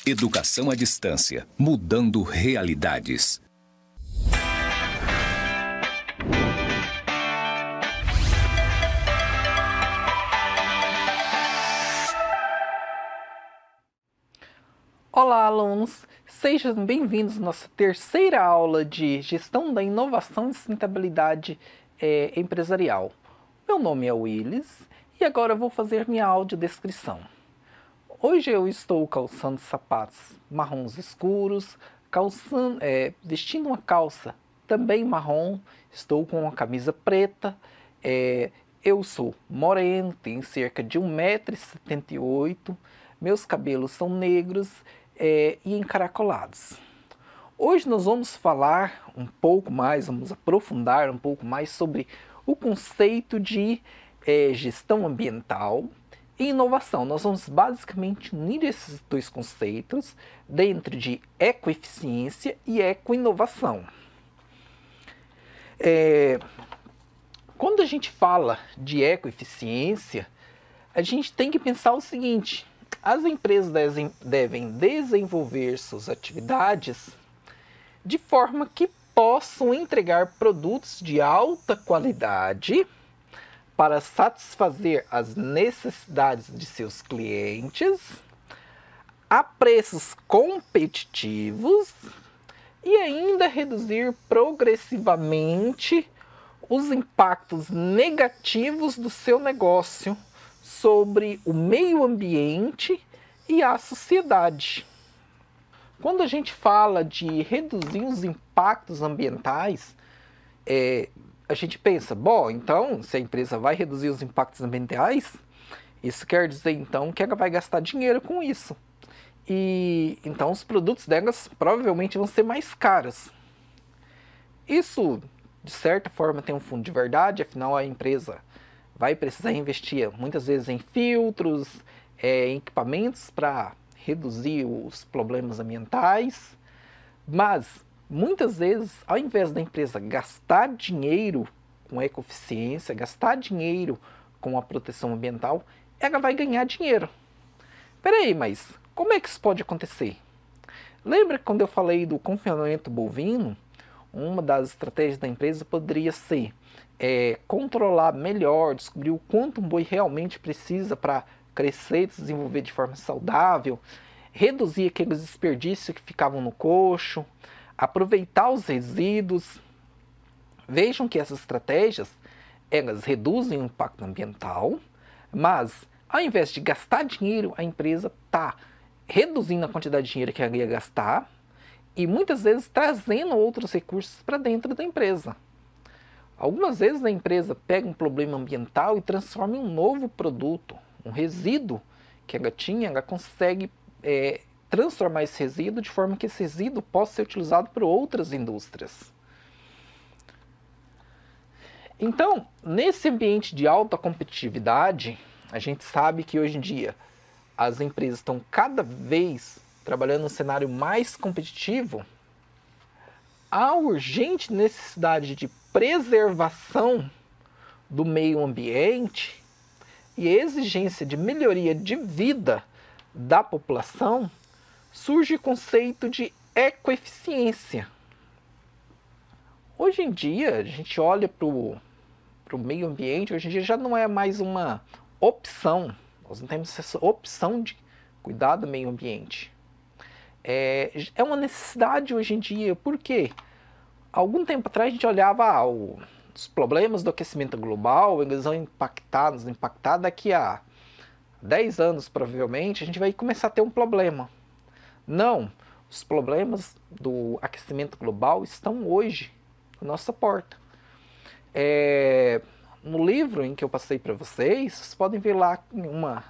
Educação à distância, mudando realidades. Olá, alunos! Sejam bem-vindos à nossa terceira aula de Gestão da Inovação e Sustentabilidade Empresarial. Meu nome é Willis e agora eu vou fazer minha audiodescrição. Hoje eu estou calçando sapatos marrons escuros, vestindo uma calça também marrom, estou com uma camisa preta, eu sou moreno, tenho cerca de 1,78 m, meus cabelos são negros e encaracolados. Hoje nós vamos falar um pouco mais, vamos aprofundar um pouco mais sobre o conceito de gestão ambiental e inovação. Nós vamos basicamente unir esses dois conceitos dentro de ecoeficiência e ecoinovação. Quando a gente fala de ecoeficiência, a gente tem que pensar o seguinte: as empresas devem desenvolver suas atividades de forma que possam entregar produtos de alta qualidade para satisfazer as necessidades de seus clientes a preços competitivos e ainda reduzir progressivamente os impactos negativos do seu negócio sobre o meio ambiente e a sociedade. Quando a gente fala de reduzir os impactos ambientais, a gente pensa, bom, então, se a empresa vai reduzir os impactos ambientais, isso quer dizer, então, que ela vai gastar dinheiro com isso. E, então, os produtos delas provavelmente vão ser mais caros. Isso, de certa forma, tem um fundo de verdade, afinal, a empresa vai precisar investir, muitas vezes, em filtros, em equipamentos para reduzir os problemas ambientais, mas muitas vezes, ao invés da empresa gastar dinheiro com ecoeficiência, gastar dinheiro com a proteção ambiental, ela vai ganhar dinheiro. Peraí, mas como é que isso pode acontecer? Lembra que quando eu falei do confinamento bovino, uma das estratégias da empresa poderia ser controlar melhor, descobrir o quanto um boi realmente precisa para crescer e se desenvolver de forma saudável, reduzir aqueles desperdícios que ficavam no coxo, aproveitar os resíduos. Vejam que essas estratégias, elas reduzem o impacto ambiental, mas ao invés de gastar dinheiro, a empresa está reduzindo a quantidade de dinheiro que ela ia gastar e muitas vezes trazendo outros recursos para dentro da empresa. Algumas vezes a empresa pega um problema ambiental e transforma em um novo produto, um resíduo que ela tinha, ela consegue transformar esse resíduo de forma que esse resíduo possa ser utilizado por outras indústrias. Então, nesse ambiente de alta competitividade, a gente sabe que hoje em dia as empresas estão cada vez trabalhando num cenário mais competitivo. Há urgente necessidade de preservação do meio ambiente e a exigência de melhoria de vida da população, surge o conceito de ecoeficiência. Hoje em dia, a gente olha para o meio ambiente, hoje em dia já não é mais uma opção, nós não temos essa opção de cuidar do meio ambiente. É uma necessidade hoje em dia, por quê? Algum tempo atrás a gente olhava os problemas do aquecimento global, eles vão nos impactar daqui a 10 anos provavelmente, a gente vai começar a ter um problema. Não, os problemas do aquecimento global estão hoje na nossa porta. No livro em que eu passei para vocês, vocês podem ver lá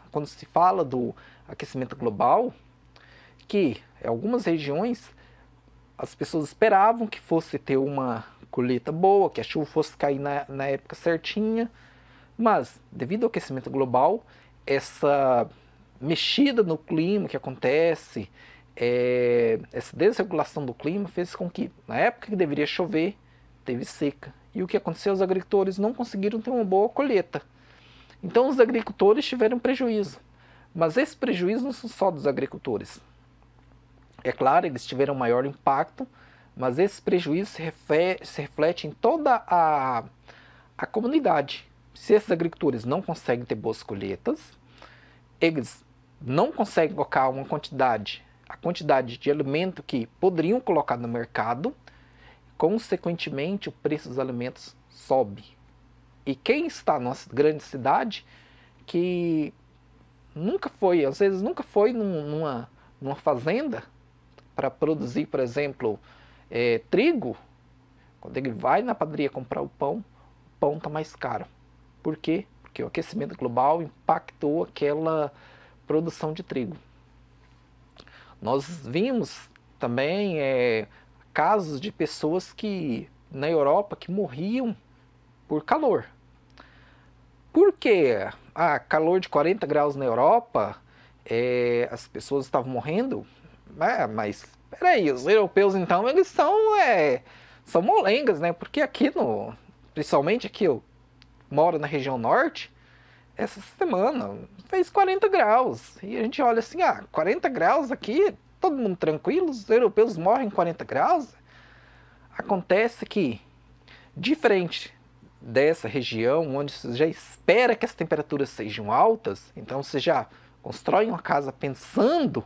quando se fala do aquecimento global, que em algumas regiões as pessoas esperavam que fosse ter uma colheita boa, que a chuva fosse cair na época certinha, mas devido ao aquecimento global, essa mexida no clima que acontece, essa desregulação do clima fez com que na época que deveria chover, teve seca. E o que aconteceu? Os agricultores não conseguiram ter uma boa colheita. Então os agricultores tiveram prejuízo. Mas esse prejuízo não são só dos agricultores. É claro, eles tiveram maior impacto, mas esse prejuízo se reflete em toda a comunidade. Se esses agricultores não conseguem ter boas colheitas, eles não conseguem colocar a quantidade de alimento que poderiam colocar no mercado, consequentemente o preço dos alimentos sobe. E quem está na nossa grande cidade, que nunca foi, às vezes nunca foi numa fazenda para produzir, por exemplo, trigo, quando ele vai na padaria comprar o pão está mais caro. Por quê? Porque o aquecimento global impactou aquela produção de trigo. Nós vimos também casos de pessoas que na Europa que morriam por calor. Por quê? Calor de 40 graus na Europa, as pessoas estavam morrendo? Mas peraí, os europeus então eles são molengas, né? Porque aqui principalmente aqui eu moro na região norte, essa semana fez 40 graus. E a gente olha assim, 40 graus aqui, todo mundo tranquilo, os europeus morrem em 40 graus. Acontece que, diferente dessa região, onde você já espera que as temperaturas sejam altas, então você já constrói uma casa pensando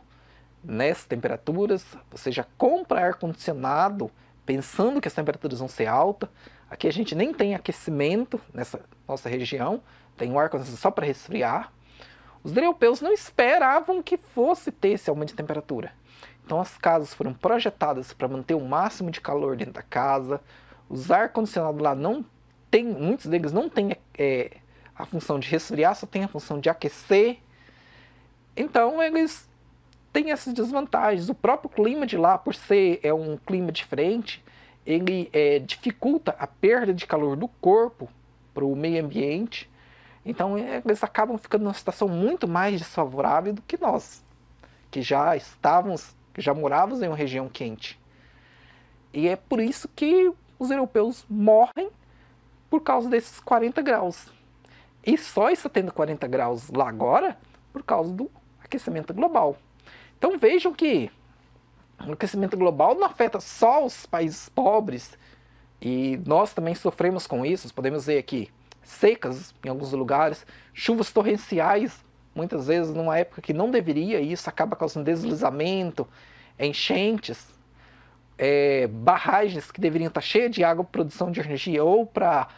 nessas temperaturas, você já compra ar-condicionado pensando que as temperaturas vão ser altas. Aqui a gente nem tem aquecimento nessa nossa região, tem um ar-condicionado só para resfriar. Os europeus não esperavam que fosse ter esse aumento de temperatura. Então as casas foram projetadas para manter o máximo de calor dentro da casa. Os ar-condicionados lá muitos deles não têm a função de resfriar, só tem a função de aquecer. Então eles têm essas desvantagens. O próprio clima de lá, por ser um clima diferente, ele dificulta a perda de calor do corpo para o meio ambiente. Então eles acabam ficando numa situação muito mais desfavorável do que nós, que já morávamos em uma região quente. E é por isso que os europeus morrem por causa desses 40 graus. E só está tendo 40 graus lá agora por causa do aquecimento global. Então vejam que o aquecimento global não afeta só os países pobres, e nós também sofremos com isso. Podemos ver aqui secas em alguns lugares, chuvas torrenciais, muitas vezes numa época que não deveria, e isso acaba causando deslizamento, enchentes, barragens que deveriam estar cheias de água para produção de energia ou para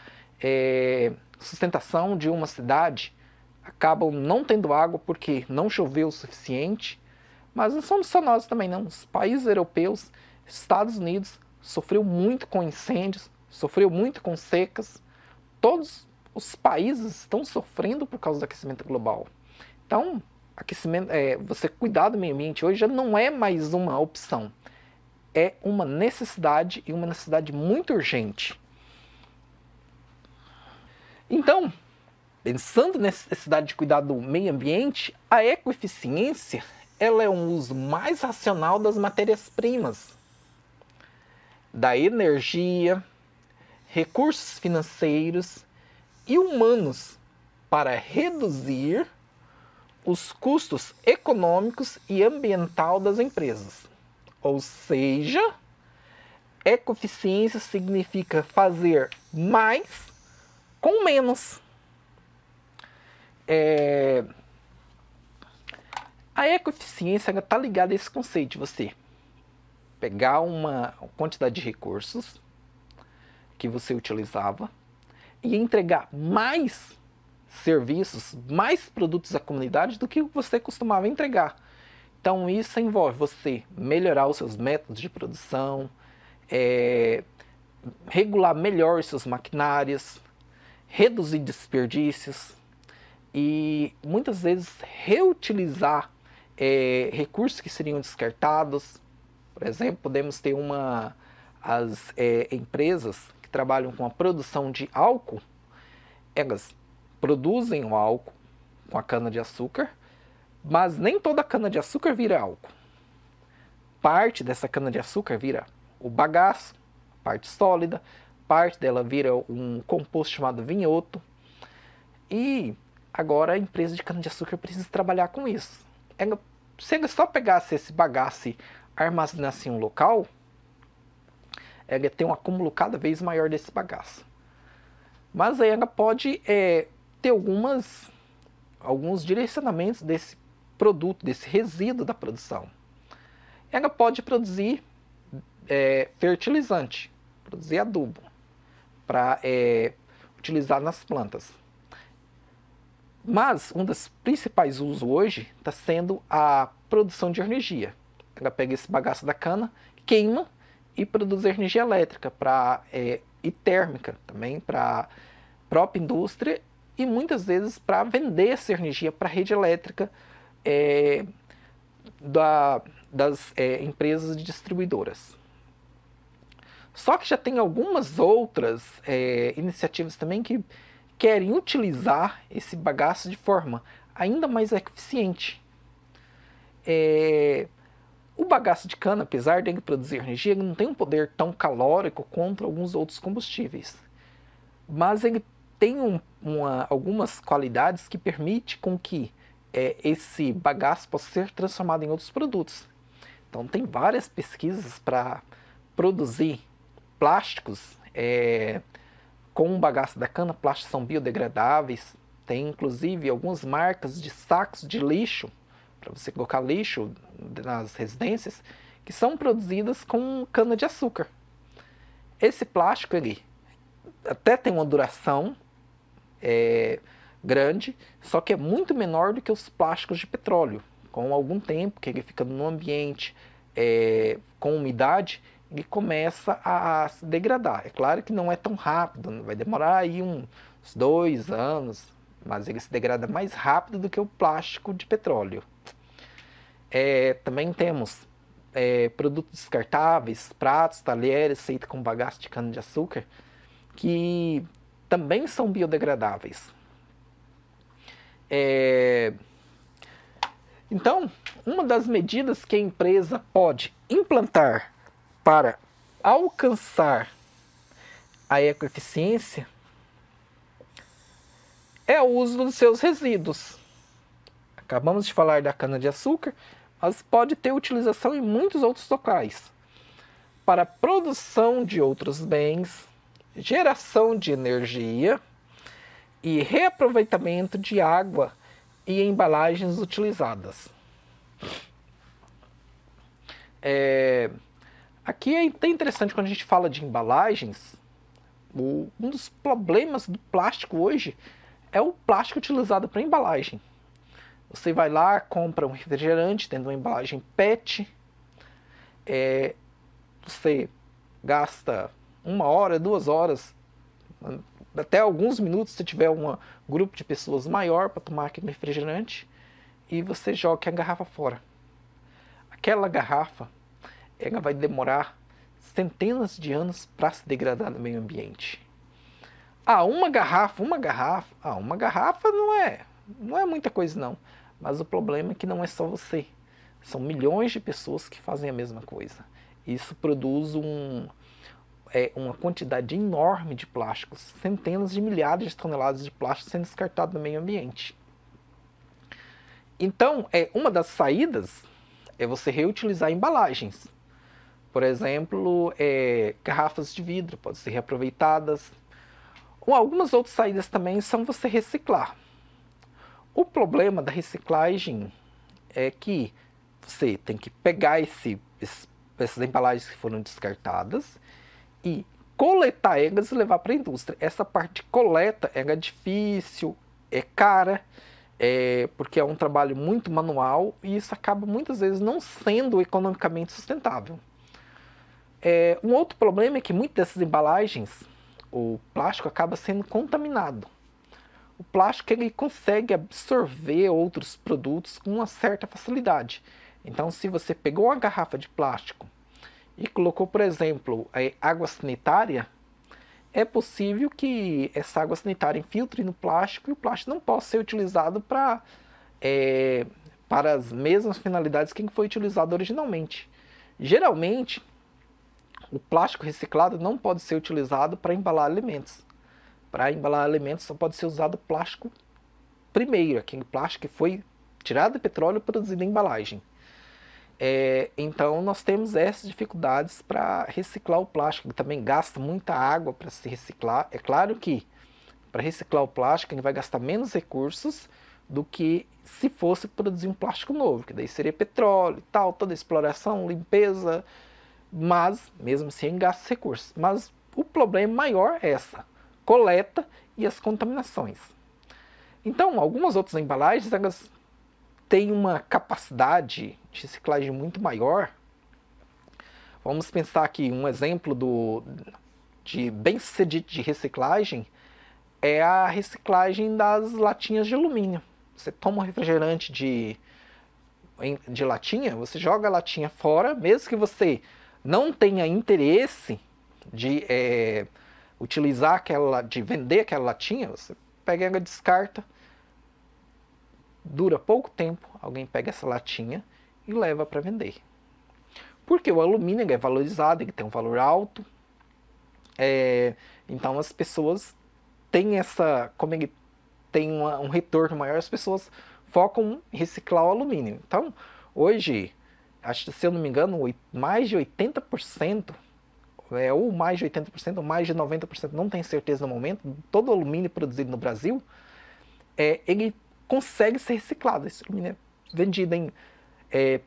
sustentação de uma cidade, acabam não tendo água porque não choveu o suficiente. Mas não somos só nós também não. Os países europeus, Estados Unidos, sofreu muito com incêndios, sofreu muito com secas. Todos os países estão sofrendo por causa do aquecimento global. Então, você cuidar do meio ambiente hoje já não é mais uma opção. É uma necessidade, e uma necessidade muito urgente. Então, pensando nessa necessidade de cuidar do meio ambiente, a ecoeficiência ela é um uso mais racional das matérias-primas, da energia, recursos financeiros e humanos para reduzir os custos econômicos e ambiental das empresas. Ou seja, ecoeficiência significa fazer mais com menos. A ecoeficiência está ligada a esse conceito de você pegar uma quantidade de recursos que você utilizava e entregar mais serviços, mais produtos à comunidade do que você costumava entregar. Então isso envolve você melhorar os seus métodos de produção, regular melhor os seus maquinários, reduzir desperdícios e muitas vezes reutilizar recursos que seriam descartados. Por exemplo, podemos ter as empresas que trabalham com a produção de álcool, elas produzem o álcool com a cana-de-açúcar, mas nem toda a cana-de-açúcar vira álcool. Parte dessa cana-de-açúcar vira o bagaço, parte sólida, parte dela vira um composto chamado vinhoto. E agora a empresa de cana-de-açúcar precisa trabalhar com isso. Se ela só pegasse esse bagaço e armazenar-se em um local, ela tem um acúmulo cada vez maior desse bagaço. Mas aí ela pode ter alguns direcionamentos desse produto, desse resíduo da produção. Ela pode produzir fertilizante, produzir adubo, para utilizar nas plantas. Mas um dos principais usos hoje está sendo a produção de energia. Ela pega esse bagaço da cana, queima e produz energia elétrica e térmica também para a própria indústria e muitas vezes para vender essa energia para a rede elétrica das empresas distribuidoras. Só que já tem algumas outras iniciativas também que querem utilizar esse bagaço de forma ainda mais eficiente. O bagaço de cana, apesar de ele produzir energia, ele não tem um poder tão calórico contra alguns outros combustíveis. Mas ele tem algumas qualidades que permitem com que esse bagaço possa ser transformado em outros produtos. Então tem várias pesquisas para produzir plásticos com o bagaço da cana. Plásticos são biodegradáveis. Tem inclusive algumas marcas de sacos de lixo, para você colocar lixo nas residências, que são produzidas com cana de açúcar. Esse plástico ele até tem uma duração grande, só que é muito menor do que os plásticos de petróleo. Com algum tempo que ele fica no ambiente com umidade, ele começa a se degradar. É claro que não é tão rápido, vai demorar aí uns 2 anos, mas ele se degrada mais rápido do que o plástico de petróleo. Também temos produtos descartáveis, pratos, talheres feitos com bagaço de cana-de-açúcar, que também são biodegradáveis. Então, uma das medidas que a empresa pode implantar para alcançar a ecoeficiência é o uso dos seus resíduos. Acabamos de falar da cana-de-açúcar, mas pode ter utilização em muitos outros locais. Para a produção de outros bens, geração de energia e reaproveitamento de água e embalagens utilizadas. Aqui é até interessante quando a gente fala de embalagens. Um dos problemas do plástico hoje é o plástico utilizado para embalagem. Você vai lá, compra um refrigerante dentro de uma embalagem PET, você gasta 1 hora, 2 horas, até alguns minutos se tiver um grupo de pessoas maior para tomar aquele refrigerante, e você joga a garrafa fora. Aquela garrafa, ela vai demorar centenas de anos para se degradar no meio ambiente. Uma garrafa não é muita coisa não, mas o problema é que não é só você, são milhões de pessoas que fazem a mesma coisa. Isso produz uma quantidade enorme de plásticos, centenas de milhares de toneladas de plástico sendo descartado no meio ambiente. Então, uma das saídas é você reutilizar embalagens. Por exemplo, garrafas de vidro podem ser reaproveitadas. Ou algumas outras saídas também são você reciclar. O problema da reciclagem é que você tem que pegar essas embalagens que foram descartadas e coletar elas e levar para a indústria. Essa parte de coleta é difícil, é cara, porque é um trabalho muito manual e isso acaba muitas vezes não sendo economicamente sustentável. Um outro problema é que muitas dessas embalagens, o plástico acaba sendo contaminado. O plástico ele consegue absorver outros produtos com uma certa facilidade. Então, se você pegou uma garrafa de plástico e colocou, por exemplo, água sanitária, é possível que essa água sanitária infiltre no plástico e o plástico não possa ser utilizado para as mesmas finalidades que foi utilizado originalmente. Geralmente, o plástico reciclado não pode ser utilizado para embalar alimentos. Para embalar alimentos só pode ser usado plástico primeiro, aquele plástico que foi tirado do petróleo e produzido em embalagem. Então nós temos essas dificuldades para reciclar o plástico, que também gasta muita água para se reciclar. É claro que para reciclar o plástico a gente vai gastar menos recursos do que se fosse produzir um plástico novo, que daí seria petróleo e tal, toda a exploração, limpeza, mas mesmo assim gasta recursos. Mas o problema maior é essa coleta e as contaminações. Então, algumas outras embalagens elas têm uma capacidade de reciclagem muito maior. Vamos pensar aqui um exemplo de bem-sucedido de reciclagem é a reciclagem das latinhas de alumínio. Você toma um refrigerante de latinha, você joga a latinha fora, mesmo que você não tenha interesse de utilizar de vender aquela latinha, você pega ela, descarta, dura pouco tempo, alguém pega essa latinha e leva para vender. Porque o alumínio é valorizado, ele tem um valor alto, então as pessoas têm como ele tem um retorno maior, as pessoas focam em reciclar o alumínio. Então, hoje, acho que, se eu não me engano, mais de 80%, ou mais de 80%, ou mais de 90%, não tenho certeza no momento, todo o alumínio produzido no Brasil, ele consegue ser reciclado. Esse alumínio é vendido em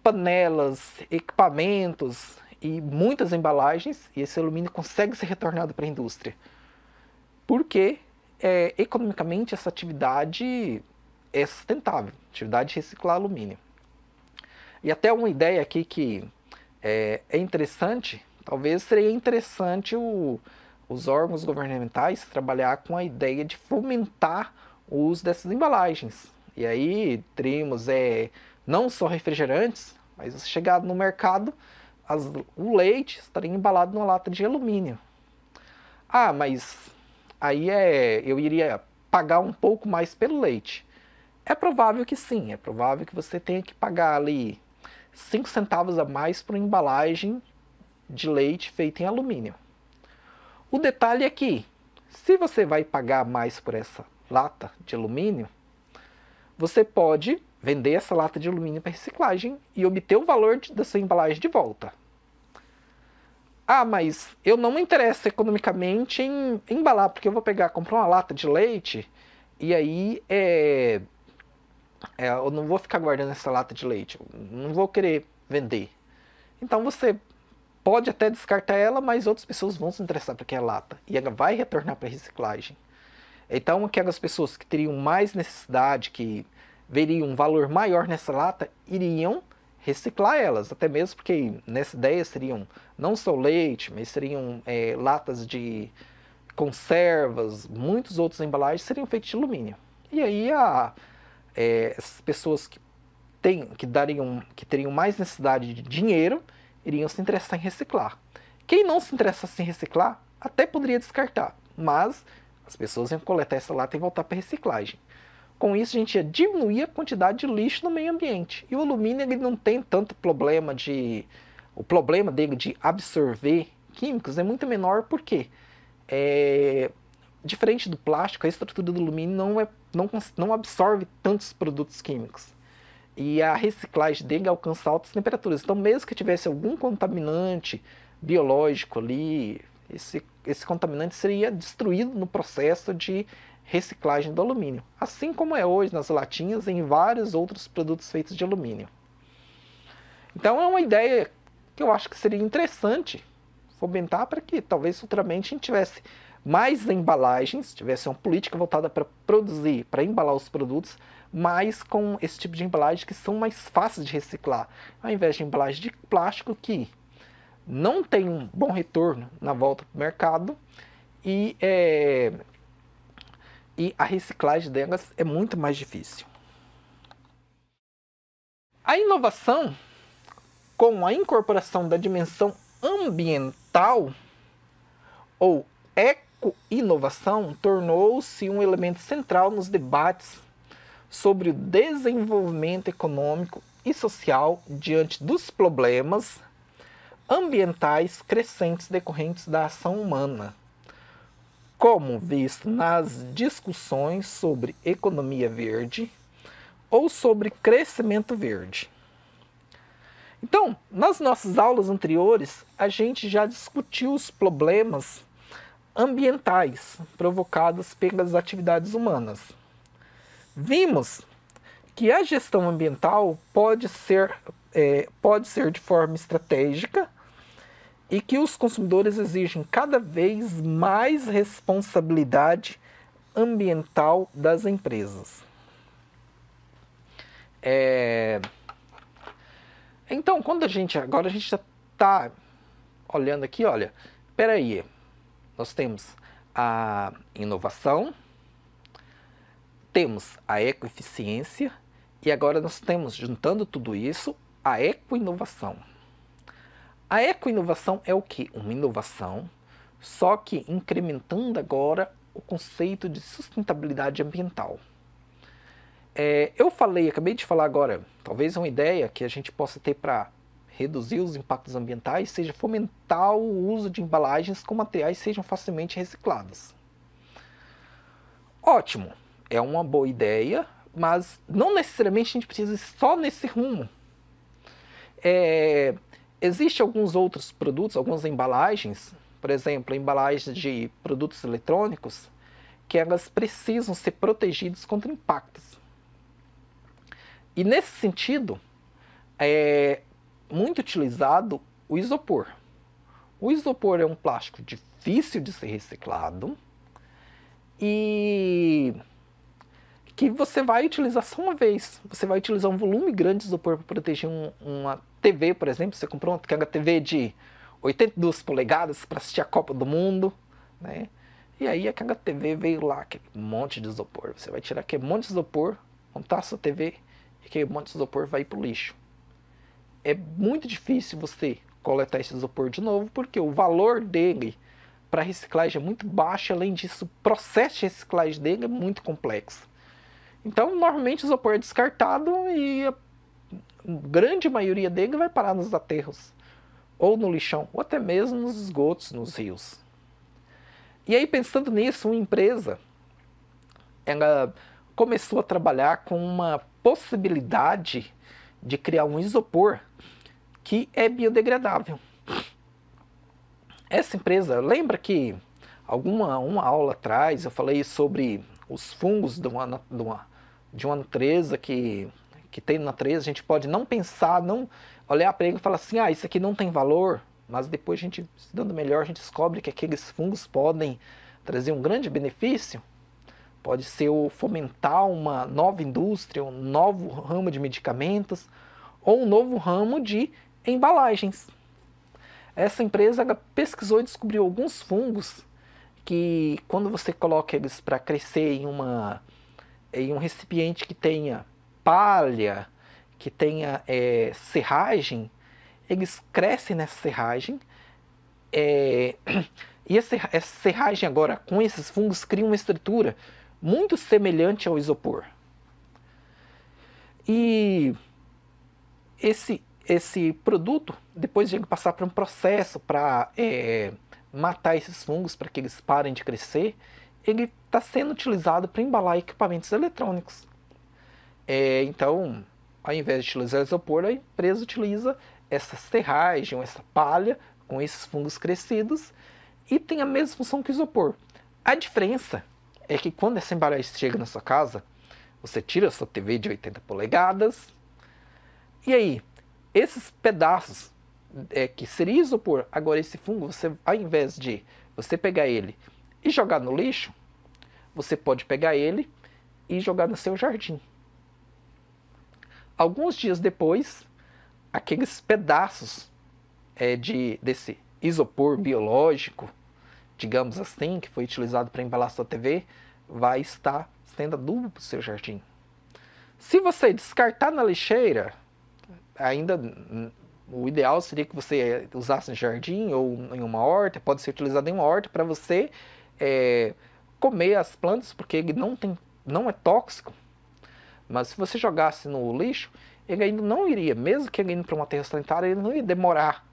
panelas, equipamentos e muitas embalagens, e esse alumínio consegue ser retornado para a indústria. Porque, economicamente, essa atividade é sustentável, atividade de reciclar alumínio. E até uma ideia aqui que é interessante, talvez seria interessante os órgãos governamentais trabalhar com a ideia de fomentar o uso dessas embalagens. E aí teríamos não só refrigerantes, mas chegado no mercado, o leite estaria embalado numa lata de alumínio. Ah, mas aí eu iria pagar um pouco mais pelo leite. É provável que sim, é provável que você tenha que pagar ali 5 centavos a mais por uma embalagem de leite feita em alumínio. O detalhe é que, se você vai pagar mais por essa lata de alumínio, você pode vender essa lata de alumínio para reciclagem e obter o valor da sua embalagem de volta. Ah, mas eu não me interesso economicamente em embalar, porque eu vou comprar uma lata de leite e aí eu não vou ficar guardando essa lata de leite, eu não vou querer vender. Então você pode até descartar ela, mas outras pessoas vão se interessar por aquela lata e ela vai retornar para a reciclagem. Então aquelas pessoas que teriam mais necessidade, que veriam um valor maior nessa lata, iriam reciclar elas, até mesmo porque nessa ideia seriam não só leite, mas seriam latas de conservas, muitos outros embalagens seriam feitos de alumínio. E aí essas pessoas que teriam mais necessidade de dinheiro iriam se interessar em reciclar. Quem não se interessasse em reciclar até poderia descartar, mas as pessoas iam coletar essa lata e voltar para a reciclagem. Com isso a gente ia diminuir a quantidade de lixo no meio ambiente. E o alumínio ele não tem tanto problema o problema dele de absorver químicos é muito menor porque diferente do plástico, a estrutura do alumínio não absorve tantos produtos químicos. E a reciclagem dele alcança altas temperaturas. Então, mesmo que tivesse algum contaminante biológico ali, esse contaminante seria destruído no processo de reciclagem do alumínio. Assim como é hoje nas latinhas e em vários outros produtos feitos de alumínio. Então, é uma ideia que eu acho que seria interessante fomentar para que talvez futuramente a gente tivesse mais embalagens, tivesse uma política voltada para produzir, para embalar os produtos, mas com esse tipo de embalagem que são mais fáceis de reciclar, ao invés de embalagem de plástico que não tem um bom retorno na volta para o mercado e a reciclagem delas é muito mais difícil. A inovação, com a incorporação da dimensão ambiental ou eco-inovação, tornou-se um elemento central nos debates sobre o desenvolvimento econômico e social diante dos problemas ambientais crescentes decorrentes da ação humana, como visto nas discussões sobre economia verde ou sobre crescimento verde. Então, nas nossas aulas anteriores, a gente já discutiu os problemas ambientais provocados pelas atividades humanas. Vimos que a gestão ambiental pode ser de forma estratégica e que os consumidores exigem cada vez mais responsabilidade ambiental das empresas. Então, agora a gente já está olhando aqui, olha, espera aí, nós temos a inovação, temos a ecoeficiência e agora nós temos, juntando tudo isso, a ecoinovação. A ecoinovação é o quê? Uma inovação, só que incrementando agora o conceito de sustentabilidade ambiental. Acabei de falar agora, talvez uma ideia que a gente possa ter para reduzir os impactos ambientais seja fomentar o uso de embalagens com materiais que sejam facilmente reciclados. Ótimo, é uma boa ideia, mas não necessariamente a gente precisa ir só nesse rumo. Existem alguns outros produtos, algumas embalagens, por exemplo, embalagens de produtos eletrônicos, que elas precisam ser protegidas contra impactos. E nesse sentido, é muito utilizado o isopor. O isopor é um plástico difícil de ser reciclado e que você vai utilizar só uma vez. Você vai utilizar um volume grande de isopor para proteger uma TV, por exemplo. Você comprou uma TV de 82 polegadas para assistir a Copa do Mundo, né? E aí aquela TV veio lá, aquele monte de isopor. Você vai tirar aquele monte de isopor, montar a sua TV e aquele monte de isopor vai para o lixo. É muito difícil você coletar esse isopor de novo, porque o valor dele para reciclagem é muito baixo. Além disso, o processo de reciclagem dele é muito complexo. Então, normalmente o isopor é descartado e a grande maioria dele vai parar nos aterros, ou no lixão, ou até mesmo nos esgotos, nos rios. E aí, pensando nisso, uma empresa ela começou a trabalhar com uma possibilidade de criar um isopor que é biodegradável. Essa empresa, lembra que uma aula atrás eu falei sobre os fungos de uma natureza que tem na natureza? A gente pode não pensar, não olhar para ele e falar assim, isso aqui não tem valor, mas depois a gente, estudando melhor, a gente descobre que aqueles fungos podem trazer um grande benefício. Pode ser fomentar uma nova indústria, um novo ramo de medicamentos, ou um novo ramo de embalagens. Essa empresa pesquisou e descobriu alguns fungos que, quando você coloca eles para crescer em um recipiente que tenha palha, que tenha serragem, eles crescem nessa serragem, e essa serragem agora, com esses fungos, cria uma estrutura muito semelhante ao isopor. E esse produto, depois de passar por um processo para matar esses fungos, para que eles parem de crescer, ele está sendo utilizado para embalar equipamentos eletrônicos. Então, ao invés de utilizar isopor, a empresa utiliza essa serragem, essa palha, com esses fungos crescidos, e tem a mesma função que o isopor. A diferença é que quando essa embalagem chega na sua casa, você tira a sua TV de 80 polegadas, e aí, esses pedaços que seria isopor, agora esse fungo, você, ao invés de você pegar ele e jogar no lixo, você pode pegar ele e jogar no seu jardim. Alguns dias depois, aqueles pedaços desse isopor biológico, digamos assim, que foi utilizado para embalar sua TV, vai estar sendo adubo para o seu jardim. Se você descartar na lixeira, ainda o ideal seria que você usasse no jardim ou em uma horta. Pode ser utilizado em uma horta para você comer as plantas, porque ele não é tóxico. Mas se você jogasse no lixo, ele ainda não iria, mesmo que ele indo para uma aterro sanitário, ele não ia demorar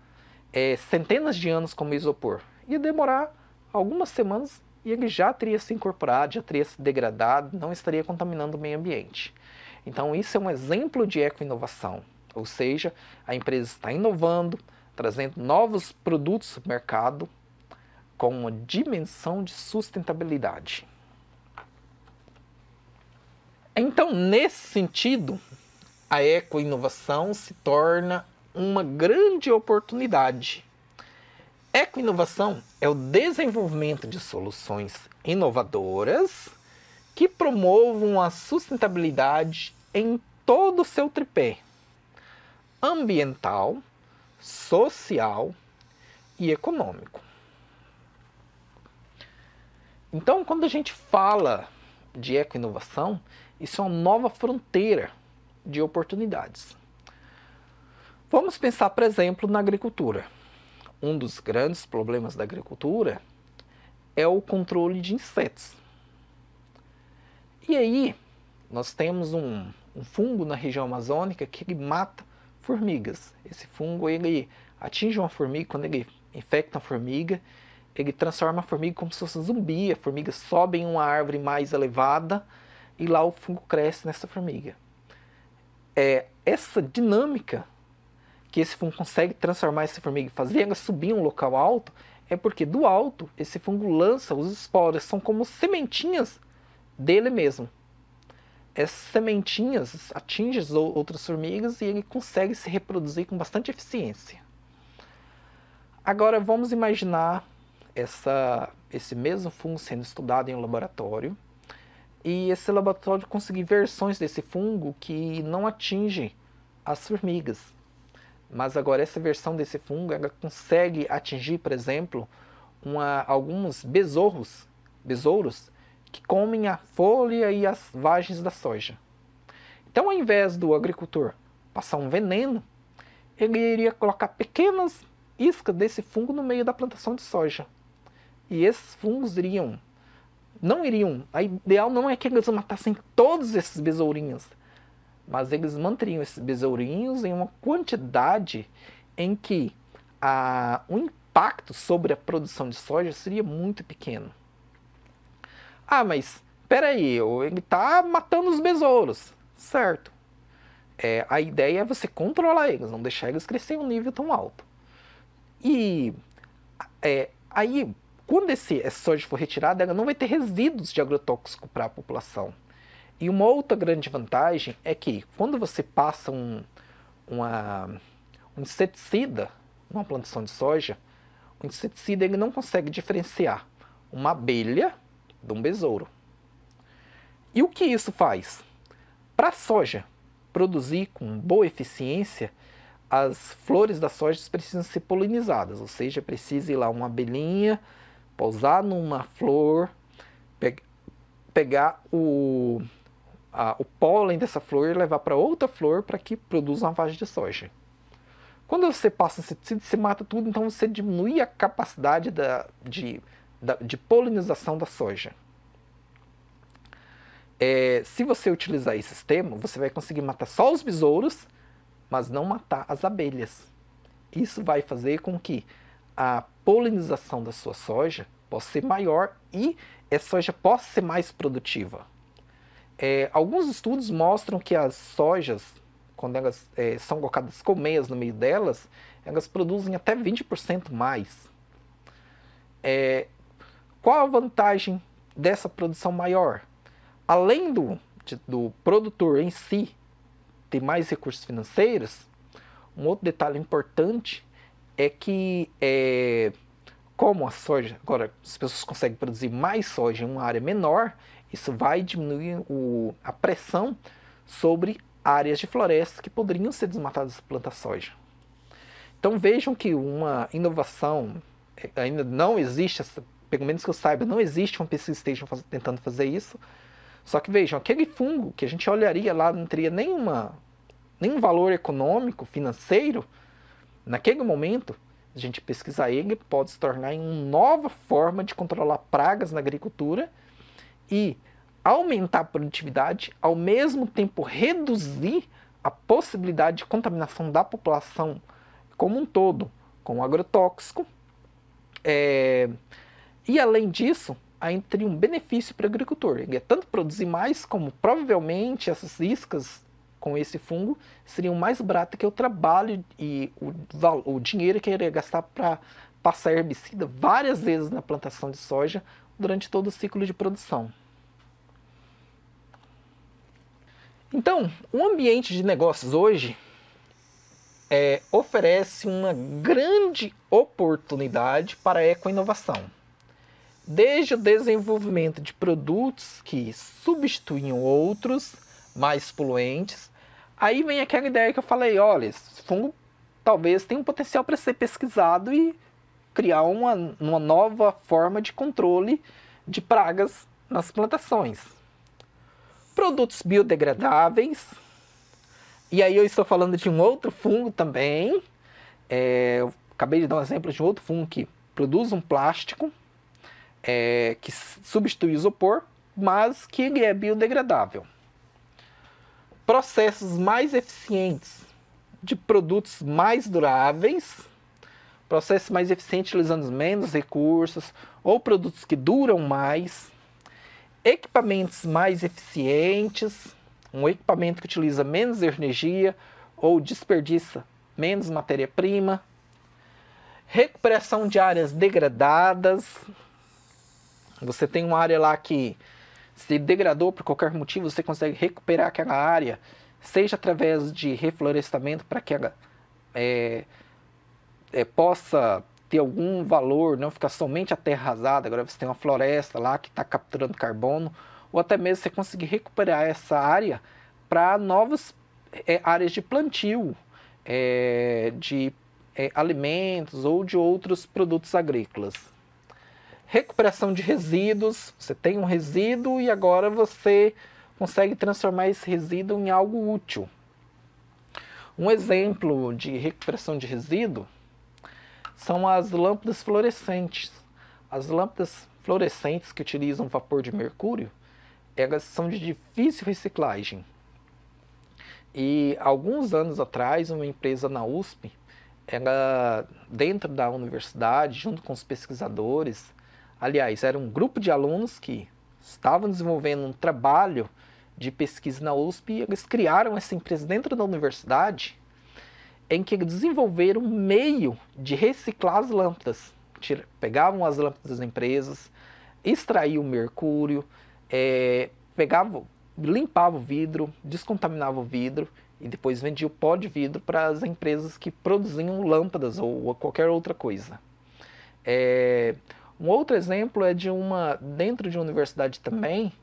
centenas de anos como isopor. Ia demorar algumas semanas e ele já teria se incorporado, já teria se degradado, não estaria contaminando o meio ambiente. Então isso é um exemplo de ecoinovação. Ou seja, a empresa está inovando, trazendo novos produtos ao mercado com uma dimensão de sustentabilidade. Então, nesse sentido, a ecoinovação se torna uma grande oportunidade. Ecoinovação é o desenvolvimento de soluções inovadoras que promovam a sustentabilidade em todo o seu tripé: ambiental, social e econômico. Então, quando a gente fala de ecoinovação, isso é uma nova fronteira de oportunidades. Vamos pensar, por exemplo, na agricultura. Um dos grandes problemas da agricultura é o controle de insetos. E aí, nós temos um fungo na região amazônica que ele mata formigas. Esse fungo, ele atinge uma formiga, quando ele infecta a formiga, ele transforma a formiga como se fosse um zumbi. A formiga sobe em uma árvore mais elevada e lá o fungo cresce nessa formiga. Essa dinâmica que esse fungo consegue transformar essa formiga e fazer ela subir em um local alto, é porque do alto esse fungo lança os esporos, são como sementinhas dele mesmo. Essas sementinhas atingem as outras formigas e ele consegue se reproduzir com bastante eficiência. Agora vamos imaginar esse mesmo fungo sendo estudado em um laboratório e esse laboratório conseguir versões desse fungo que não atingem as formigas. Mas agora essa versão desse fungo ela consegue atingir, por exemplo, alguns besouros que comem a folha e as vagens da soja. Então, ao invés do agricultor passar um veneno, ele iria colocar pequenas iscas desse fungo no meio da plantação de soja. E esses fungos não iriam, a ideal não é que eles matassem todos esses besourinhos, mas eles manteriam esses besourinhos em uma quantidade em que o impacto sobre a produção de soja seria muito pequeno. Ah, mas espera aí, ele está matando os besouros, certo? A ideia é você controlar eles, não deixar eles crescerem em um nível tão alto. E aí, quando essa soja for retirada, ela não vai ter resíduos de agrotóxico para a população. E uma outra grande vantagem é que quando você passa um inseticida numa plantação de soja, o inseticida ele não consegue diferenciar uma abelha de um besouro. E o que isso faz? Para a soja produzir com boa eficiência, as flores da soja precisam ser polinizadas, ou seja, precisa ir lá uma abelhinha, pousar numa flor, pegar o pólen dessa flor e levar para outra flor para que produza uma vagem de soja. Quando você passa inseticida, você mata tudo, então você diminui a capacidade de polinização da soja. Se você utilizar esse sistema, você vai conseguir matar só os besouros, mas não matar as abelhas. Isso vai fazer com que a polinização da sua soja possa ser maior e a soja possa ser mais produtiva. Alguns estudos mostram que as sojas, quando elas são colocadas colmeias no meio delas, elas produzem até 20% mais. Qual a vantagem dessa produção maior? Além do produtor em si ter mais recursos financeiros, um outro detalhe importante é que, como a soja, agora as pessoas conseguem produzir mais soja em uma área menor, isso vai diminuir a pressão sobre áreas de floresta que poderiam ser desmatadas para plantar soja. Então vejam que uma inovação ainda não existe, pelo menos que eu saiba, não existe uma pesquisa que esteja tentando fazer isso. Só que vejam, aquele fungo que a gente olharia lá não teria nenhum valor econômico, financeiro, naquele momento, a gente pesquisar ele, pode se tornar em uma nova forma de controlar pragas na agricultura e aumentar a produtividade, ao mesmo tempo reduzir a possibilidade de contaminação da população como um todo com agrotóxico. E além disso, aí teria um benefício para o agricultor. Ele ia tanto produzir mais, como provavelmente essas iscas com esse fungo seriam mais baratas que o trabalho e o dinheiro que ele ia gastar para passar herbicida várias vezes na plantação de soja durante todo o ciclo de produção. Então, o ambiente de negócios hoje oferece uma grande oportunidade para a ecoinovação. Desde o desenvolvimento de produtos que substituem outros mais poluentes, aí vem aquela ideia que eu falei, olha, esse fungo talvez tenha um potencial para ser pesquisado e criar uma nova forma de controle de pragas nas plantações. Produtos biodegradáveis, e aí eu estou falando de um outro fungo também, eu acabei de dar um exemplo de um outro fungo que produz um plástico, que substitui o isopor, mas que ele é biodegradável. Processos mais eficientes de produtos mais duráveis, processos mais eficientes utilizando menos recursos, ou produtos que duram mais, equipamentos mais eficientes, um equipamento que utiliza menos energia ou desperdiça menos matéria-prima, recuperação de áreas degradadas. Você tem uma área lá que se degradou por qualquer motivo, você consegue recuperar aquela área, seja através de reflorestamento para que ela possa ter algum valor, não ficar somente a terra arrasada, agora você tem uma floresta lá que está capturando carbono, ou até mesmo você conseguir recuperar essa área para novas áreas de plantio, de alimentos ou de outros produtos agrícolas. Recuperação de resíduos, você tem um resíduo e agora você consegue transformar esse resíduo em algo útil. Um exemplo de recuperação de resíduo são as lâmpadas fluorescentes. As lâmpadas fluorescentes que utilizam vapor de mercúrio, elas são de difícil reciclagem. E alguns anos atrás, uma empresa na USP, ela, dentro da universidade, junto com os pesquisadores, aliás, era um grupo de alunos que estavam desenvolvendo um trabalho de pesquisa na USP e eles criaram essa empresa dentro da universidade em que desenvolveram um meio de reciclar as lâmpadas. Pegavam as lâmpadas das empresas, extraíam o mercúrio, limpavam o vidro, descontaminavam o vidro e depois vendiam o pó de vidro para as empresas que produziam lâmpadas ou qualquer outra coisa. Um outro exemplo é dentro de uma universidade também,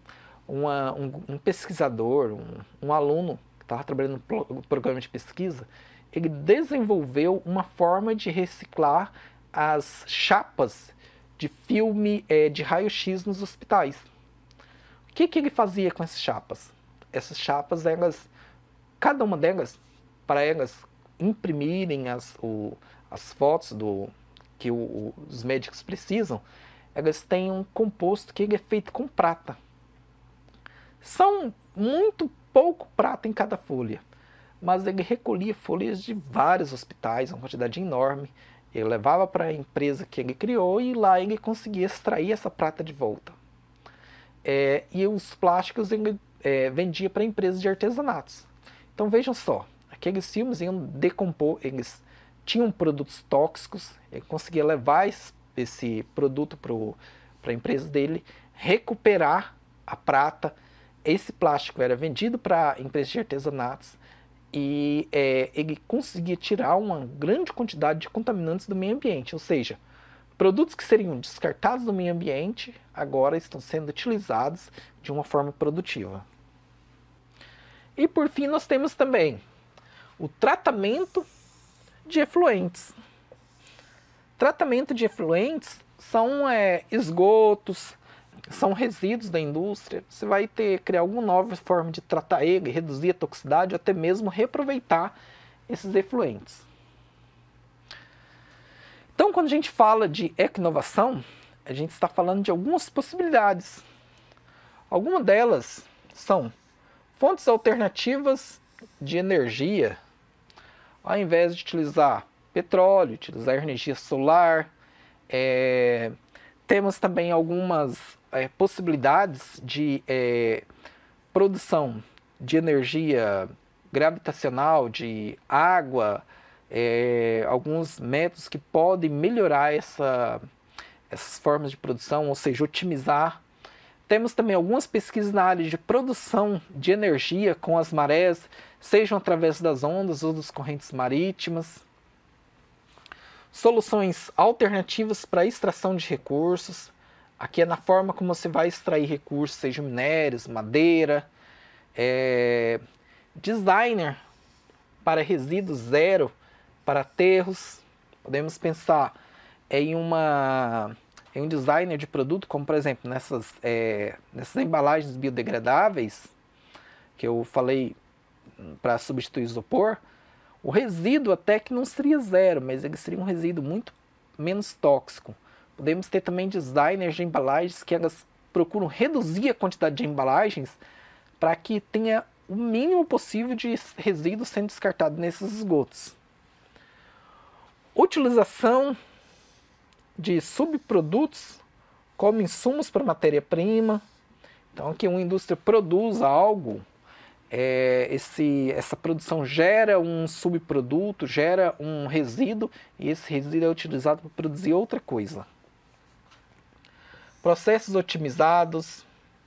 um pesquisador, um aluno que estava trabalhando no programa de pesquisa, ele desenvolveu uma forma de reciclar as chapas de filme de raio-x nos hospitais. O que ele fazia com essas chapas? Essas chapas, cada uma delas, para elas imprimirem as fotos que os médicos precisam, elas têm um composto que é feito com prata. São muito pouco prata em cada folha, mas ele recolhia folhas de vários hospitais, uma quantidade enorme. Ele levava para a empresa que ele criou e lá ele conseguia extrair essa prata de volta. E os plásticos ele vendia para empresas de artesanatos. Então vejam só, aqueles filmes iam decompor, eles tinham produtos tóxicos, ele conseguia levar esse produto para a empresa dele, recuperar a prata, esse plástico era vendido para empresas de artesanatos e ele conseguia tirar uma grande quantidade de contaminantes do meio ambiente, ou seja, produtos que seriam descartados do meio ambiente agora estão sendo utilizados de uma forma produtiva. E por fim nós temos também o tratamento de efluentes. Tratamento de efluentes são esgotos, são resíduos da indústria. Você vai criar alguma nova forma de tratar ele, reduzir a toxicidade ou até mesmo reaproveitar esses efluentes. Então, quando a gente fala de ecoinovação, a gente está falando de algumas possibilidades. Algumas delas são fontes alternativas de energia. Ao invés de utilizar petróleo, utilizar energia solar. Temos também algumas possibilidades de produção de energia gravitacional, de água, alguns métodos que podem melhorar essas formas de produção, ou seja, otimizar. Temos também algumas pesquisas na área de produção de energia com as marés, sejam através das ondas ou das correntes marítimas. Soluções alternativas para a extração de recursos. Aqui é na forma como você vai extrair recursos, seja minérios, madeira. Designer para resíduos zero, para aterros. Podemos pensar em um designer de produto, como por exemplo nessas embalagens biodegradáveis, que eu falei para substituir isopor. O resíduo até que não seria zero, mas ele seria um resíduo muito menos tóxico. Podemos ter também designers de embalagens que elas procuram reduzir a quantidade de embalagens para que tenha o mínimo possível de resíduo sendo descartado nesses esgotos. Utilização de subprodutos como insumos para matéria-prima. Então, que uma indústria produz algo, essa produção gera um subproduto, gera um resíduo, e esse resíduo é utilizado para produzir outra coisa. Processos otimizados.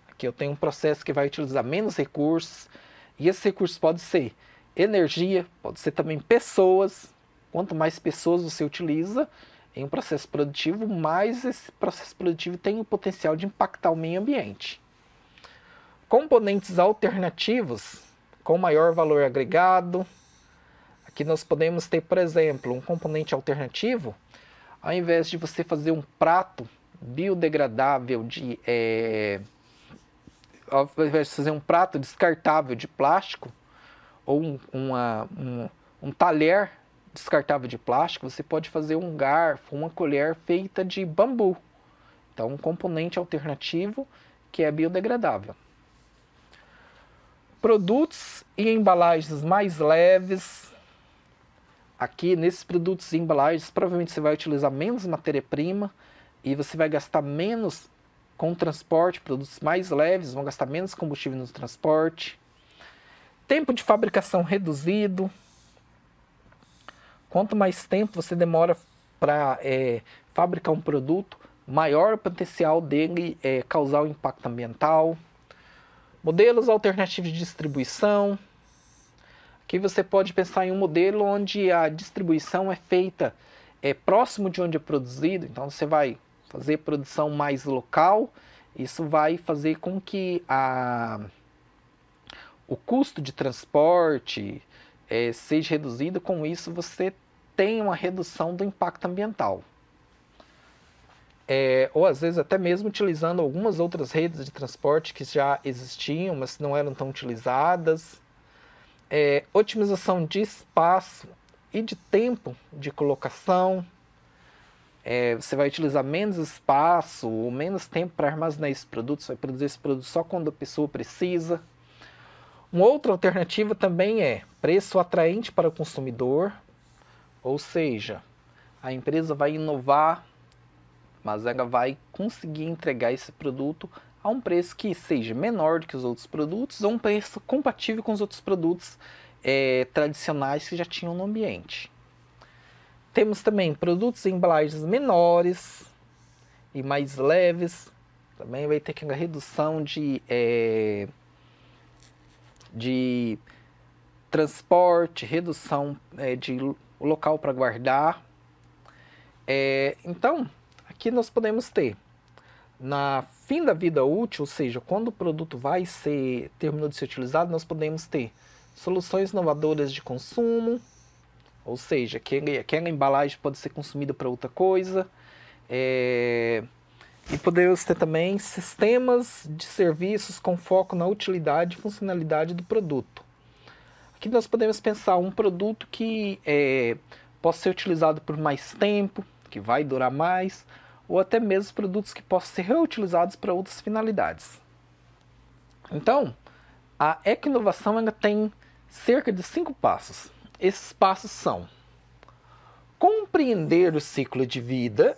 Aqui eu tenho um processo que vai utilizar menos recursos, e esses recursos podem ser energia, pode ser também pessoas. Quanto mais pessoas você utiliza em um processo produtivo, mais esse processo produtivo tem o potencial de impactar o meio ambiente. Componentes alternativos com maior valor agregado. Aqui nós podemos ter, por exemplo, um componente alternativo. Ao invés de você fazer um prato biodegradável ao invés de fazer um prato descartável de plástico ou um talher descartável de plástico, você pode fazer um garfo, uma colher feita de bambu. Então, um componente alternativo que é biodegradável. Produtos e embalagens mais leves. Aqui, nesses produtos e embalagens, provavelmente você vai utilizar menos matéria-prima e você vai gastar menos com o transporte. Produtos mais leves vão gastar menos combustível no transporte. Tempo de fabricação reduzido. Quanto mais tempo você demora para fabricar um produto, maior o potencial dele causar um impacto ambiental. Modelos alternativos de distribuição. Aqui você pode pensar em um modelo onde a distribuição é feita próximo de onde é produzido. Então você vai fazer produção mais local. Isso vai fazer com que o custo de transporte seja reduzido. Com isso você tem uma redução do impacto ambiental. Ou às vezes até mesmo utilizando algumas outras redes de transporte que já existiam, mas não eram tão utilizadas. Otimização de espaço e de tempo de colocação. Você vai utilizar menos espaço ou menos tempo para armazenar esse produto. Você vai produzir esse produto só quando a pessoa precisa. Uma outra alternativa também é preço atraente para o consumidor. Ou seja, a empresa vai inovar, mas ela vai conseguir entregar esse produto a um preço que seja menor do que os outros produtos ou um preço compatível com os outros produtos tradicionais que já tinham no ambiente. Temos também produtos em embalagens menores e mais leves. Também vai ter aquela redução de transporte, redução de local para guardar. Então, aqui nós podemos ter, na fim da vida útil, ou seja, quando o produto terminou de ser utilizado, nós podemos ter soluções inovadoras de consumo, ou seja, aquela embalagem pode ser consumida para outra coisa. E podemos ter também sistemas de serviços com foco na utilidade e funcionalidade do produto. Aqui nós podemos pensar um produto que possa ser utilizado por mais tempo, que vai durar mais, ou até mesmo produtos que possam ser reutilizados para outras finalidades. Então, a ecoinovação ainda tem cerca de 5 passos. Esses passos são: compreender o ciclo de vida.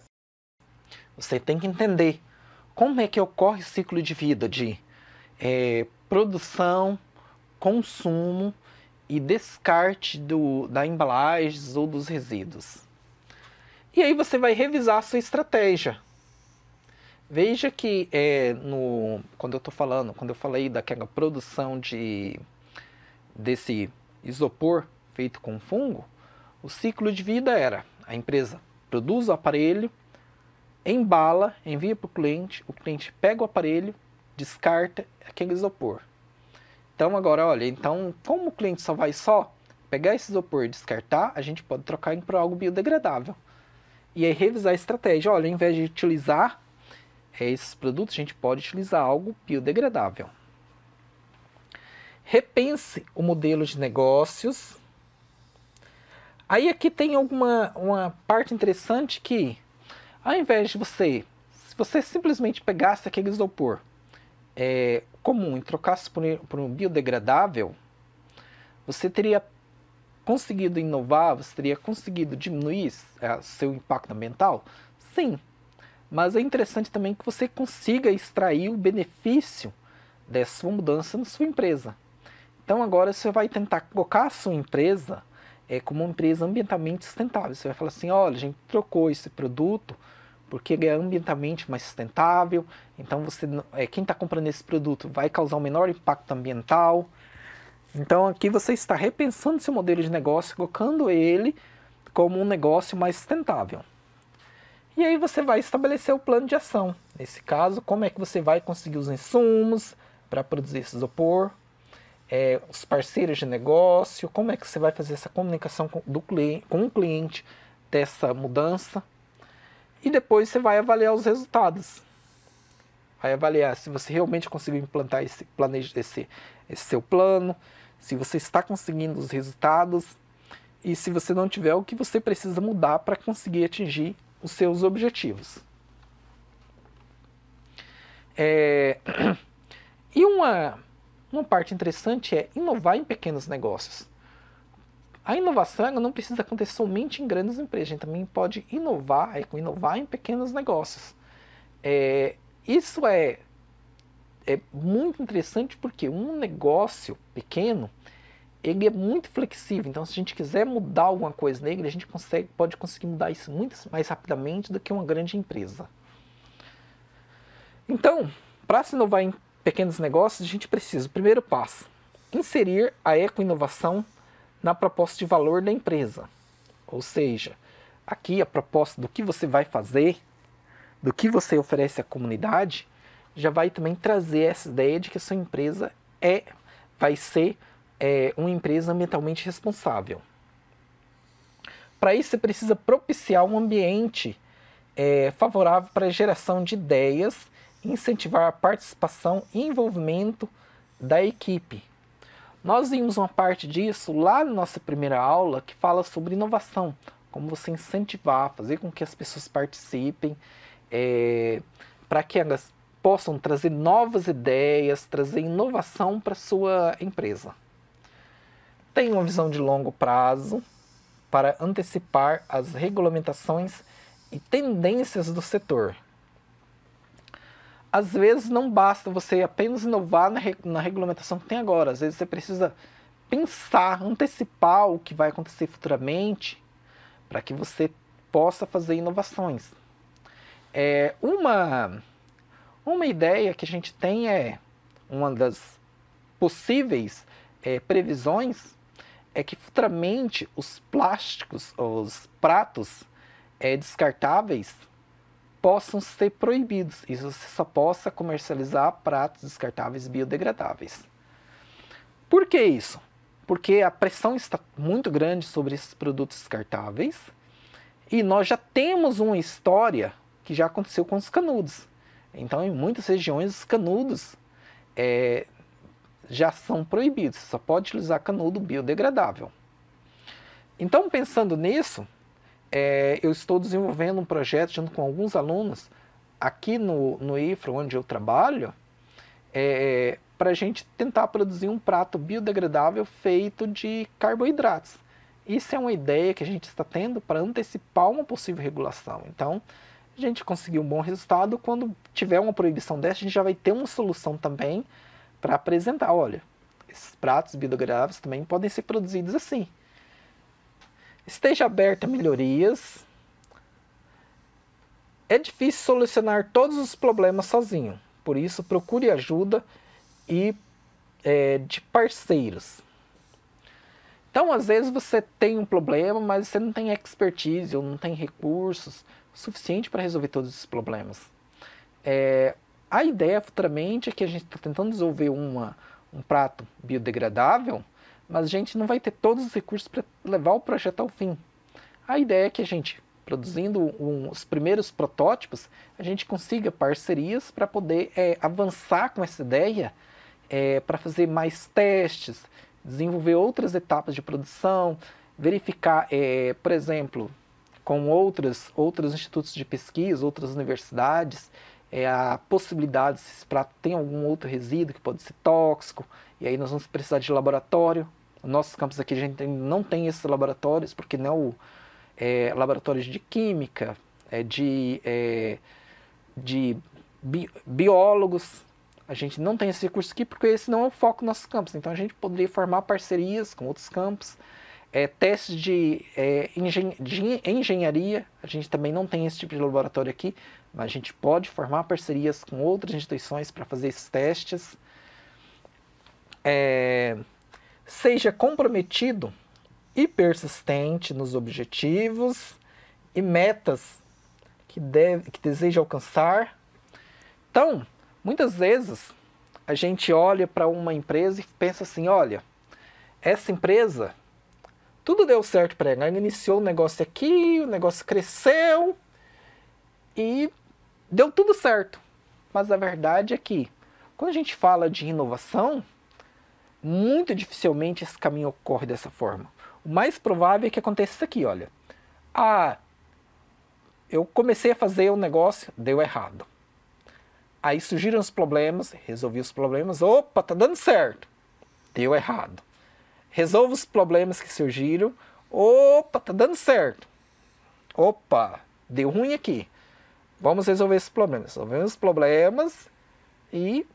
Você tem que entender como é que ocorre o ciclo de vida de produção, consumo e descarte da embalagem ou dos resíduos. E aí você vai revisar a sua estratégia. Veja que quando eu falei daquela produção desse isopor feito com fungo, o ciclo de vida era: a empresa produz o aparelho, embala, envia para o cliente pega o aparelho, descarta aquele isopor. Então agora, olha, como o cliente só vai pegar esse isopor e descartar, a gente pode trocar por algo biodegradável. E aí revisar a estratégia. Olha, ao invés de utilizar esses produtos, a gente pode utilizar algo biodegradável. Repense o modelo de negócios. Aí aqui tem uma parte interessante que, ao invés de se você simplesmente pegasse aquele isopor comum e trocasse por um biodegradável, você teria conseguido inovar, você teria conseguido diminuir seu impacto ambiental? Sim, mas é interessante também que você consiga extrair o benefício dessa mudança na sua empresa. Então agora você vai tentar colocar a sua empresa como uma empresa ambientalmente sustentável. Você vai falar assim: olha, a gente trocou esse produto porque ele é ambientalmente mais sustentável, então quem está comprando esse produto vai causar um menor impacto ambiental. Então aqui você está repensando seu modelo de negócio, colocando ele como um negócio mais sustentável. E aí você vai estabelecer o plano de ação. Nesse caso, como é que você vai conseguir os insumos para produzir esse isopor, os parceiros de negócio, como é que você vai fazer essa comunicação com o cliente dessa mudança. E depois você vai avaliar os resultados. Vai avaliar se você realmente conseguiu implantar esse seu plano, se você está conseguindo os resultados, e se você não tiver, o que você precisa mudar para conseguir atingir os seus objetivos. E uma parte interessante é inovar em pequenos negócios. A inovação ela não precisa acontecer somente em grandes empresas, a gente também pode inovar em pequenos negócios. Isso é muito interessante porque um negócio pequeno, ele é muito flexível. Então, se a gente quiser mudar alguma coisa nele, a gente pode conseguir mudar isso muito mais rapidamente do que uma grande empresa. Então, para se inovar em pequenos negócios, a gente precisa, o primeiro passo, inserir a eco-inovação na proposta de valor da empresa. Ou seja, aqui a proposta do que você vai fazer, do que você oferece à comunidade, já vai também trazer essa ideia de que a sua empresa vai ser uma empresa ambientalmente responsável. Para isso, você precisa propiciar um ambiente favorável para a geração de ideias, incentivar a participação e envolvimento da equipe. Nós vimos uma parte disso lá na nossa primeira aula que fala sobre inovação, como você incentivar, fazer com que as pessoas participem, para que elas possam trazer novas ideias, trazer inovação para a sua empresa. Tem uma visão de longo prazo para antecipar as regulamentações e tendências do setor. Às vezes não basta você apenas inovar na regulamentação que tem agora. Às vezes você precisa pensar, antecipar o que vai acontecer futuramente para que você possa fazer inovações. Uma ideia que a gente tem uma das possíveis previsões é que futuramente os plásticos, os pratos descartáveis possam ser proibidos e você só possa comercializar pratos descartáveis biodegradáveis. Por que isso? Porque a pressão está muito grande sobre esses produtos descartáveis e nós já temos uma história que já aconteceu com os canudos. Então, em muitas regiões, os canudos já são proibidos, você só pode utilizar canudo biodegradável. Então, pensando nisso, eu estou desenvolvendo um projeto junto com alguns alunos aqui no IFRO, onde eu trabalho, para a gente tentar produzir um prato biodegradável feito de carboidratos. Isso é uma ideia que a gente está tendo para antecipar uma possível regulação. Então, a gente conseguiu um bom resultado. Quando tiver uma proibição dessa, a gente já vai ter uma solução também para apresentar. Olha, Esses pratos biodegradáveis também podem ser produzidos assim. Esteja aberto a melhorias. É difícil solucionar todos os problemas sozinho, por isso procure ajuda de parceiros. Então, às vezes você tem um problema, mas você não tem expertise ou não tem recursos suficiente para resolver todos esses problemas. A ideia futuramente é que a gente está tentando desenvolver um prato biodegradável, mas a gente não vai ter todos os recursos para levar o projeto ao fim. A ideia é que a gente, produzindo os primeiros protótipos, a gente consiga parcerias para poder avançar com essa ideia, para fazer mais testes, desenvolver outras etapas de produção, verificar, por exemplo, com outros institutos de pesquisa, outras universidades, a possibilidade se esse prato tem algum outro resíduo que pode ser tóxico, e aí nós vamos precisar de laboratório. Nos nossos campos aqui a gente não tem esses laboratórios, porque não laboratórios de química, de biólogos. A gente não tem esse recurso aqui porque esse não é o foco dos nossos campos. Então a gente poderia formar parcerias com outros campos. Testes de engenharia, a gente também não tem esse tipo de laboratório aqui, mas a gente pode formar parcerias com outras instituições para fazer esses testes. Seja comprometido e persistente nos objetivos e metas que deseja alcançar. Então, muitas vezes a gente olha para uma empresa e pensa assim, olha, essa empresa, tudo deu certo para ela, iniciou o negócio aqui, o negócio cresceu e deu tudo certo. Mas a verdade é que, quando a gente fala de inovação, muito dificilmente esse caminho ocorre dessa forma. O mais provável é que aconteça isso aqui, olha. Eu comecei a fazer um negócio, deu errado. Aí surgiram os problemas, resolvi os problemas, opa, tá dando certo. Deu errado. Resolvo os problemas que surgiram, opa, tá dando certo. Opa, deu ruim aqui. Vamos resolver esses problemas. Resolvemos os problemas e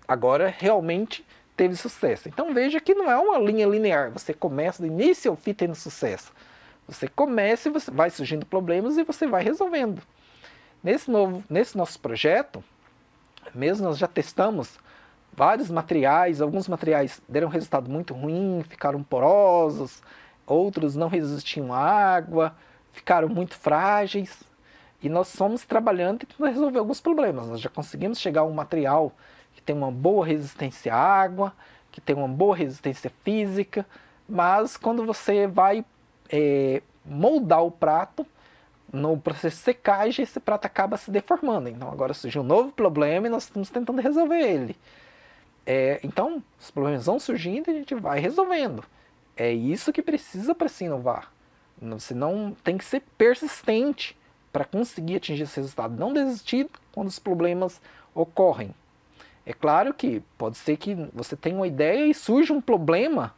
agora realmente teve sucesso. Então veja que não é uma linha linear. Você começa do início ao fim tendo sucesso. Você começa e você vai surgindo problemas e você vai resolvendo. Nesse nosso projeto, mesmo nós já testamos vários materiais, alguns materiais deram resultado muito ruim, ficaram porosos, outros não resistiam à água, ficaram muito frágeis, e nós fomos trabalhando e tentando resolver alguns problemas. Nós já conseguimos chegar a um material que tem uma boa resistência à água, que tem uma boa resistência física, mas quando você vai moldar o prato, no processo de secagem, esse prato acaba se deformando. Então agora surgiu um novo problema e nós estamos tentando resolver ele. Então os problemas vão surgindo e a gente vai resolvendo. É isso que precisa para se inovar. Você não tem que ser persistente para conseguir atingir esse resultado. Não desistir quando os problemas ocorrem. É claro que pode ser que você tenha uma ideia e surja um problema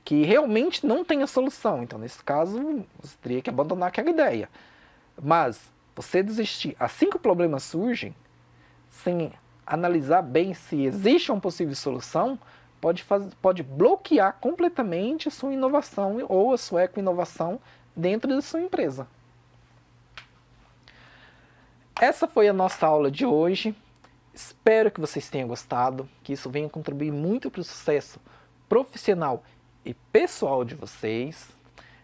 que realmente não tenha solução. Então, nesse caso, você teria que abandonar aquela ideia. Mas, você desistir assim que o problema surge, sem analisar bem se existe uma possível solução, pode bloquear completamente a sua inovação ou a sua eco-inovação dentro da sua empresa. Essa foi a nossa aula de hoje. Espero que vocês tenham gostado, que isso venha contribuir muito para o sucesso profissional e pessoal de vocês.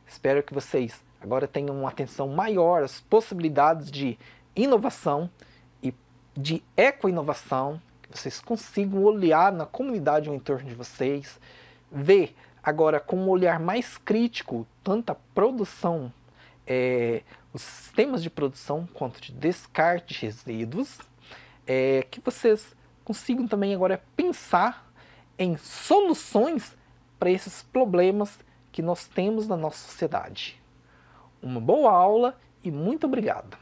Espero que vocês agora tenham uma atenção maior às possibilidades de inovação e de eco-inovação, que vocês consigam olhar na comunidade ao entorno de vocês, ver agora com um olhar mais crítico tanto a produção, os sistemas de produção quanto de descarte de resíduos, que vocês consigam também agora pensar em soluções para esses problemas que nós temos na nossa sociedade. Uma boa aula e muito obrigado.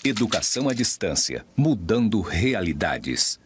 Educação à distância, mudando realidades.